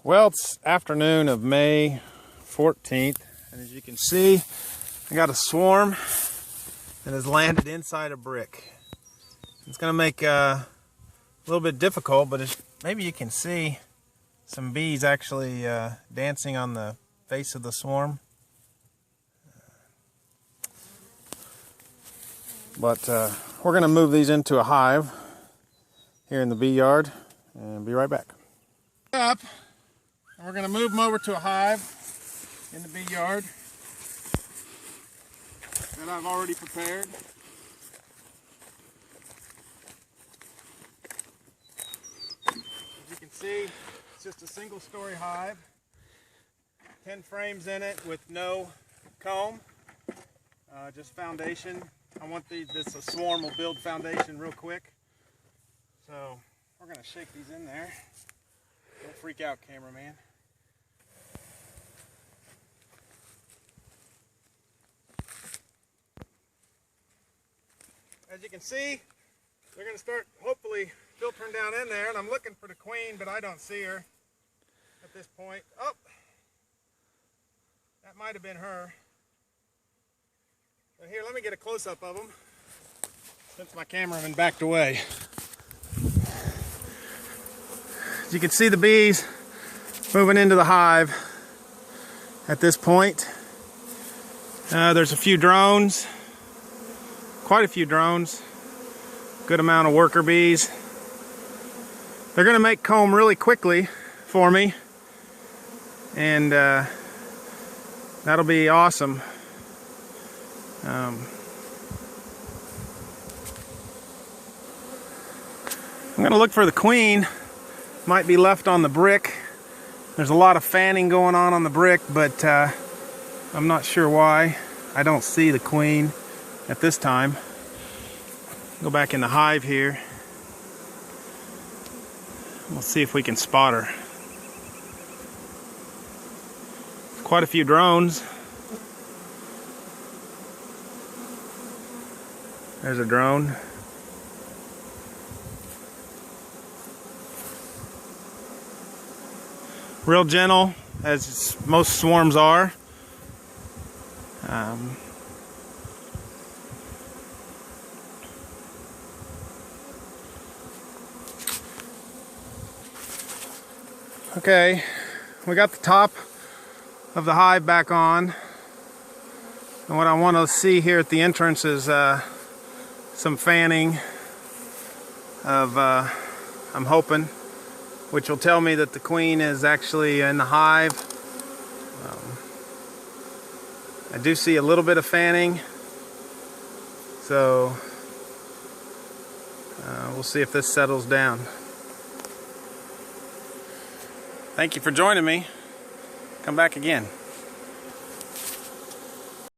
Well, it's afternoon of May 14th, and as you can see, I got a swarm that has landed inside a brick. It's going to make a little bit difficult, but maybe you can see some bees actually dancing on the face of the swarm. But we're going to move these into a hive here in the bee yard and be right back. We're going to move them over to a hive in the bee yard that I've already prepared. As you can see, it's just a single story hive, 10 frames in it with no comb, just foundation. I want this swarm will build foundation real quick. So we're going to shake these in there. Don't freak out, cameraman. As you can see, they're going to start hopefully filtering down in there, and I'm looking for the queen, but I don't see her at this point. Oh, that might have been her. But here, let me get a close-up of them since my cameraman backed away. As you can see the bees moving into the hive at this point. There's a few drones. Quite a few drones, good amount of worker bees. They're going to make comb really quickly for me, and that'll be awesome. I'm going to look for the queen. Might be left on the brick. There's a lot of fanning going on the brick, but I'm not sure why. I don't see the queen at this time. Go back in the hive here. We'll see if we can spot her. Quite a few drones. There's a drone. Real gentle, as most swarms are. Okay, we got the top of the hive back on, and what I want to see here at the entrance is some fanning of, I'm hoping, which will tell me that the queen is actually in the hive. I do see a little bit of fanning, so we'll see if this settles down. Thank you for joining me. Come back again.